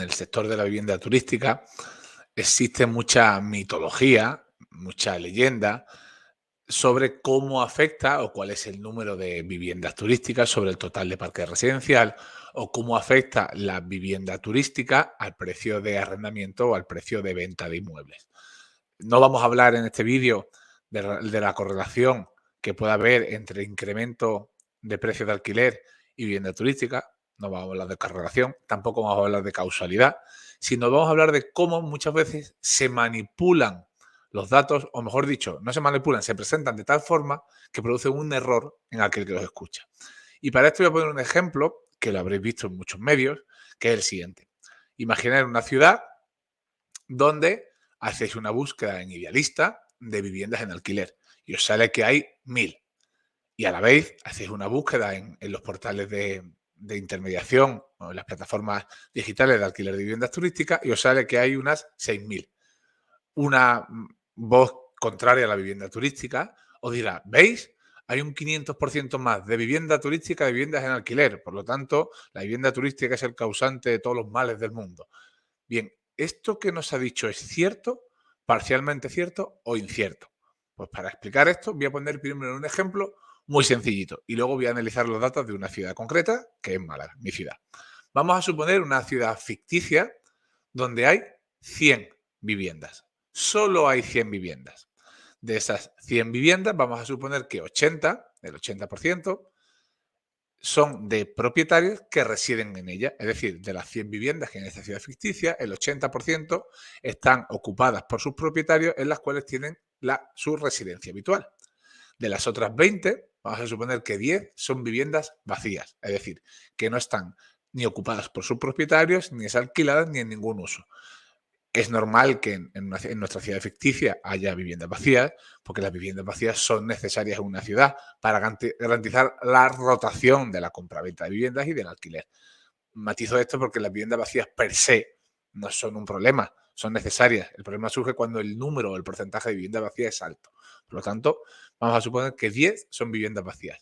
en el sector de la vivienda turística existe mucha mitología, mucha leyenda sobre cómo afecta o cuál es el número de viviendas turísticas sobre el total de parque residencial o cómo afecta la vivienda turística al precio de arrendamiento o al precio de venta de inmuebles. No vamos a hablar en este vídeo de la correlación que pueda haber entre incremento de precios de alquiler y vivienda turística, no vamos a hablar de correlación, tampoco vamos a hablar de causalidad, sino vamos a hablar de cómo muchas veces se manipulan los datos, o mejor dicho, no se manipulan, se presentan de tal forma que producen un error en aquel que los escucha. Y para esto voy a poner un ejemplo que lo habréis visto en muchos medios, que es el siguiente. Imaginad una ciudad donde hacéis una búsqueda en Idealista de viviendas en alquiler y os sale que hay 1000. Y a la vez hacéis una búsqueda en los portales de intermediación o en las plataformas digitales de alquiler de viviendas turísticas y os sale que hay unas 6000. Una voz contraria a la vivienda turística os dirá, ¿veis? Hay un 500% más de vivienda turística de viviendas en alquiler. Por lo tanto, la vivienda turística es el causante de todos los males del mundo. Bien, ¿esto que nos ha dicho es cierto, parcialmente cierto o incierto? Pues para explicar esto voy a poner primero un ejemplo muy sencillito y luego voy a analizar los datos de una ciudad concreta, que es Málaga, mi ciudad. Vamos a suponer una ciudad ficticia donde hay 100 viviendas. Solo hay 100 viviendas. De esas 100 viviendas vamos a suponer que 80, el 80%, son de propietarios que residen en ella. Es decir, de las 100 viviendas que hay en esta ciudad ficticia, el 80% están ocupadas por sus propietarios en las cuales tienen su residencia habitual. De las otras 20, vamos a suponer que 10 son viviendas vacías, es decir, que no están ni ocupadas por sus propietarios, ni es alquiladas, ni en ningún uso. Es normal que en nuestra ciudad ficticia haya viviendas vacías, porque las viviendas vacías son necesarias en una ciudad para garantizar la rotación de la compraventa de viviendas y del alquiler. Matizo esto porque las viviendas vacías per se no son un problema, son necesarias. El problema surge cuando el número o el porcentaje de viviendas vacías es alto. Por lo tanto, vamos a suponer que 10 son viviendas vacías.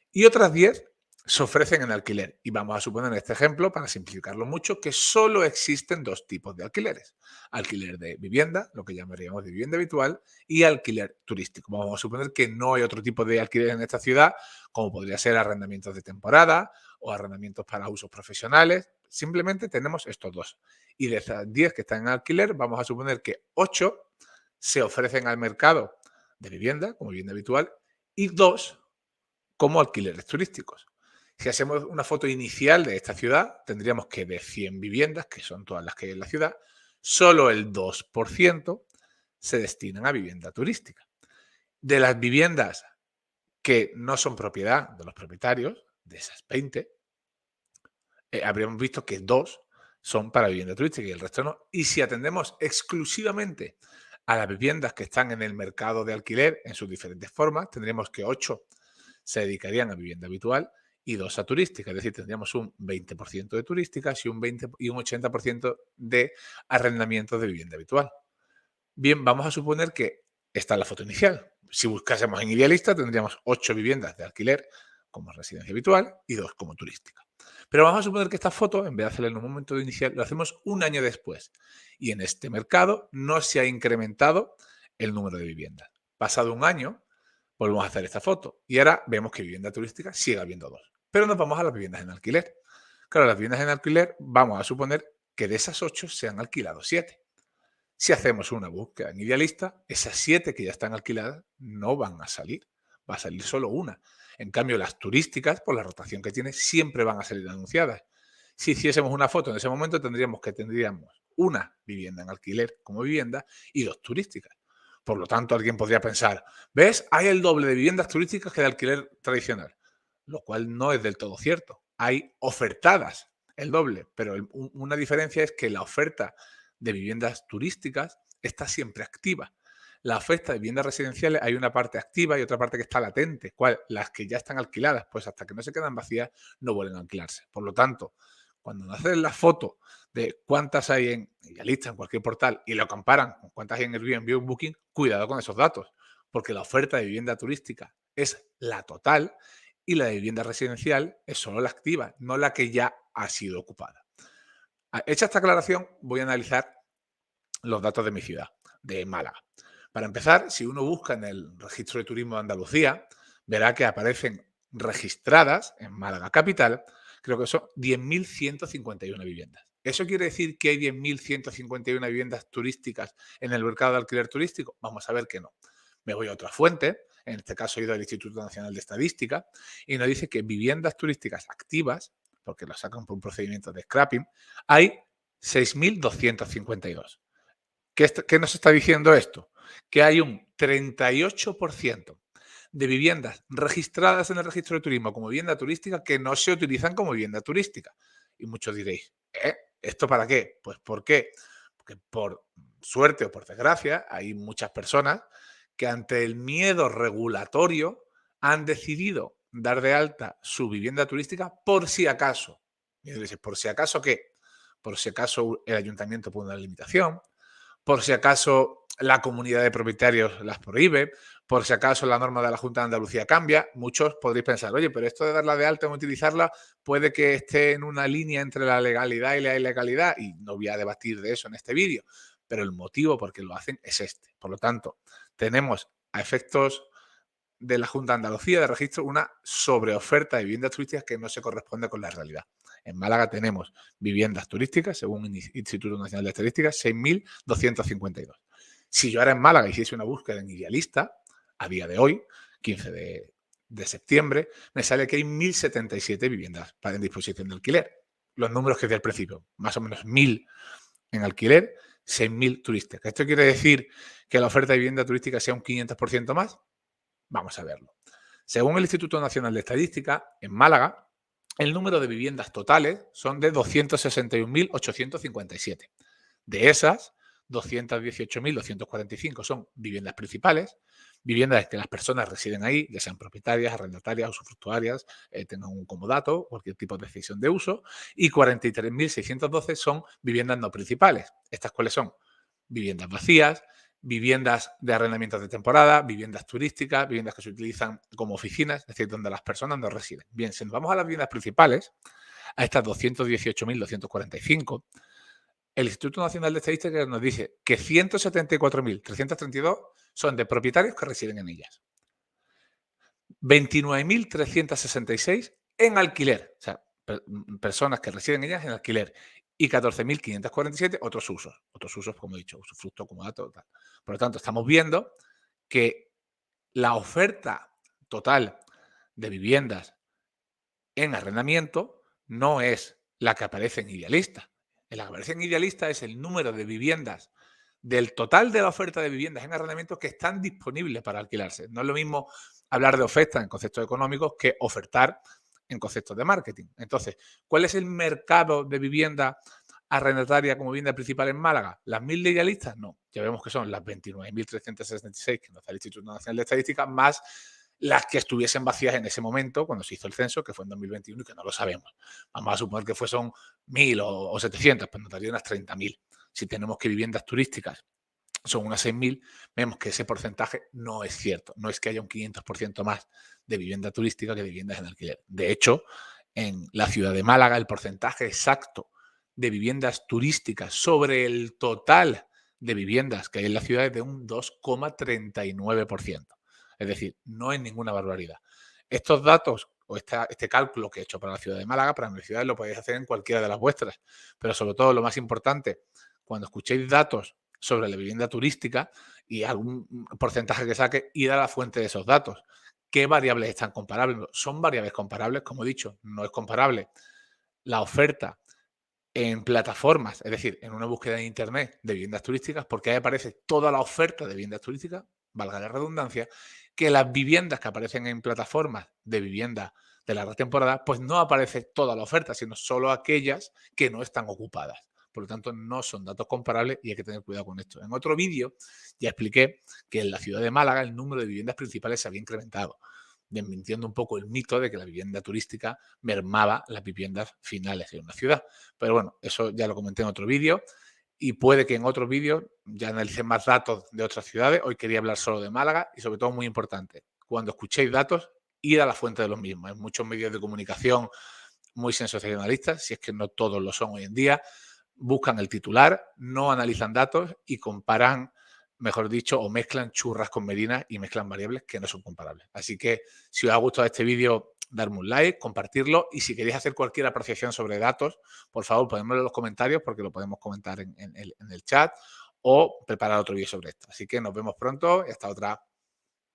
Y otras 10 se ofrecen en alquiler. Y vamos a suponer en este ejemplo, para simplificarlo mucho, que solo existen dos tipos de alquileres. Alquiler de vivienda, lo que llamaríamos de vivienda habitual, y alquiler turístico. Vamos a suponer que no hay otro tipo de alquiler en esta ciudad, como podría ser arrendamientos de temporada o arrendamientos para usos profesionales. Simplemente tenemos estos dos. Y de esas 10 que están en alquiler, vamos a suponer que 8 se ofrecen al mercado de vivienda, como vivienda habitual, y 2 como alquileres turísticos. Si hacemos una foto inicial de esta ciudad, tendríamos que de 100 viviendas, que son todas las que hay en la ciudad, solo el 2% se destinan a vivienda turística. De las viviendas que no son propiedad de los propietarios, de esas 20, habríamos visto que 2 son para vivienda turística y el resto no. Y si atendemos exclusivamente a las viviendas que están en el mercado de alquiler en sus diferentes formas, tendríamos que 8 se dedicarían a vivienda habitual y 2 a turística. Es decir, tendríamos un 20% de turísticas y un 80% de arrendamientos de vivienda habitual. Bien, vamos a suponer que esta es la foto inicial. Si buscásemos en Idealista, tendríamos 8 viviendas de alquiler como residencia habitual y 2 como turística. Pero vamos a suponer que esta foto, en vez de hacerla en un momento inicial, lo hacemos un año después. Y en este mercado no se ha incrementado el número de viviendas. Pasado un año, volvemos a hacer esta foto. Y ahora vemos que vivienda turística sigue habiendo 2. Pero nos vamos a las viviendas en alquiler. Claro, las viviendas en alquiler, vamos a suponer que de esas 8 se han alquilado 7. Si hacemos una búsqueda en Idealista, esas 7 que ya están alquiladas no van a salir. Va a salir solo una. En cambio, las turísticas, por la rotación que tiene, siempre van a salir anunciadas. Si hiciésemos una foto en ese momento, tendríamos una vivienda en alquiler como vivienda y 2 turísticas. Por lo tanto, alguien podría pensar, ¿ves? Hay el doble de viviendas turísticas que de alquiler tradicional. Lo cual no es del todo cierto. Hay ofertadas el doble, pero una diferencia es que la oferta de viviendas turísticas está siempre activa. La oferta de viviendas residenciales hay una parte activa y otra parte que está latente. ¿Cuál? Las que ya están alquiladas, pues hasta que no se quedan vacías no vuelven a alquilarse. Por lo tanto, cuando nos hacen la foto de cuántas hay en Idealista, en cualquier portal, y lo comparan con cuántas hay en Airbnb o en Booking, cuidado con esos datos, porque la oferta de vivienda turística es la total y la de vivienda residencial es solo la activa, no la que ya ha sido ocupada. Hecha esta aclaración, voy a analizar los datos de mi ciudad, de Málaga. Para empezar, si uno busca en el registro de turismo de Andalucía, verá que aparecen registradas en Málaga capital, creo que son 10.151 viviendas. ¿Eso quiere decir que hay 10.151 viviendas turísticas en el mercado de alquiler turístico? Vamos a ver que no. Me voy a otra fuente, en este caso he ido al Instituto Nacional de Estadística, y nos dice que viviendas turísticas activas, porque lo sacan por un procedimiento de scrapping, hay 6.252. ¿Qué nos está diciendo esto? Que hay un 38% de viviendas registradas en el registro de turismo como vivienda turística que no se utilizan como vivienda turística. Y muchos diréis, ¿esto para qué? Pues ¿por qué? Porque por suerte o por desgracia hay muchas personas que ante el miedo regulatorio han decidido dar de alta su vivienda turística por si acaso. Y dices, ¿por si acaso qué? Por si acaso el ayuntamiento pone una limitación, por si acaso la comunidad de propietarios las prohíbe, por si acaso la norma de la Junta de Andalucía cambia. Muchos podréis pensar, oye, pero esto de darla de alta o utilizarla puede que esté en una línea entre la legalidad y la ilegalidad, y no voy a debatir de eso en este vídeo, pero el motivo por qué lo hacen es este. Por lo tanto, tenemos a efectos de la Junta de Andalucía de registro una sobreoferta de viviendas turísticas que no se corresponde con la realidad. En Málaga tenemos viviendas turísticas, según el Instituto Nacional de Estadística, 6.252. Si yo ahora en Málaga hiciese una búsqueda en Idealista, a día de hoy, 15 de septiembre, me sale que hay 1.077 viviendas en disposición de alquiler. Los números que di al principio, más o menos 1.000 en alquiler, 6.000 turísticas. ¿Esto quiere decir que la oferta de vivienda turística sea un 500% más? Vamos a verlo. Según el Instituto Nacional de Estadística, en Málaga, el número de viviendas totales son de 261.857. De esas, 218.245 son viviendas principales, viviendas en que las personas residen ahí, ya sean propietarias, arrendatarias, usufructuarias, tengan un comodato, cualquier tipo de decisión de uso, y 43.612 son viviendas no principales. ¿Estas cuáles son? Viviendas vacías, viviendas de arrendamientos de temporada, viviendas turísticas, viviendas que se utilizan como oficinas, es decir, donde las personas no residen. Bien, si nos vamos a las viviendas principales, a estas 218.245, el Instituto Nacional de Estadística nos dice que 174.332 son de propietarios que residen en ellas. 29.366 en alquiler, o sea, personas que residen en ellas en alquiler, y 14.547 otros usos, como he dicho, usufructo, comodato, tal. Por lo tanto, estamos viendo que la oferta total de viviendas en arrendamiento no es la que aparece en Idealista. La que aparece en Idealista es el número de viviendas del total de la oferta de viviendas en arrendamiento que están disponibles para alquilarse. No es lo mismo hablar de oferta en conceptos económicos que ofertar en conceptos de marketing. Entonces, ¿cuál es el mercado de vivienda arrendataria como vivienda principal en Málaga? ¿Las 1.000 de Idealistas? No. Ya vemos que son las 29.366 que nos da el Instituto Nacional de Estadística, más las que estuviesen vacías en ese momento, cuando se hizo el censo, que fue en 2021 y que no lo sabemos. Vamos a suponer que fueron 1.000 o 700, pues nos daría unas 30.000. Si tenemos que viviendas turísticas son unas 6.000, vemos que ese porcentaje no es cierto. No es que haya un 500% más de vivienda turística que de viviendas en alquiler. De hecho, en la ciudad de Málaga, el porcentaje exacto de viviendas turísticas sobre el total de viviendas que hay en la ciudad es de un 2,39%. Es decir, no es ninguna barbaridad. Estos datos o este cálculo que he hecho para la ciudad de Málaga, para mi ciudad, lo podéis hacer en cualquiera de las vuestras. Pero sobre todo, lo más importante, cuando escuchéis datos sobre la vivienda turística y algún porcentaje que saque, ir a la fuente de esos datos. ¿Qué variables están comparables? Son variables comparables, como he dicho, no es comparable la oferta en plataformas, es decir, en una búsqueda en Internet de viviendas turísticas, porque ahí aparece toda la oferta de viviendas turísticas, valga la redundancia, que las viviendas que aparecen en plataformas de vivienda de larga temporada, pues no aparece toda la oferta, sino solo aquellas que no están ocupadas. Por lo tanto, no son datos comparables y hay que tener cuidado con esto. En otro vídeo ya expliqué que en la ciudad de Málaga el número de viviendas principales se había incrementado, desmintiendo un poco el mito de que la vivienda turística mermaba las viviendas finales en una ciudad. Pero bueno, eso ya lo comenté en otro vídeo y puede que en otro vídeo ya analicé más datos de otras ciudades. Hoy quería hablar solo de Málaga y sobre todo muy importante, cuando escuchéis datos, ir a la fuente de los mismos. Hay muchos medios de comunicación muy sensacionalistas, si es que no todos lo son hoy en día, buscan el titular, no analizan datos y comparan, mejor dicho, o mezclan churras con merinas y mezclan variables que no son comparables. Así que si os ha gustado este vídeo, darme un like, compartirlo y si queréis hacer cualquier apreciación sobre datos, por favor, ponedmelo en los comentarios porque lo podemos comentar en el chat o preparar otro vídeo sobre esto. Así que nos vemos pronto y hasta otra.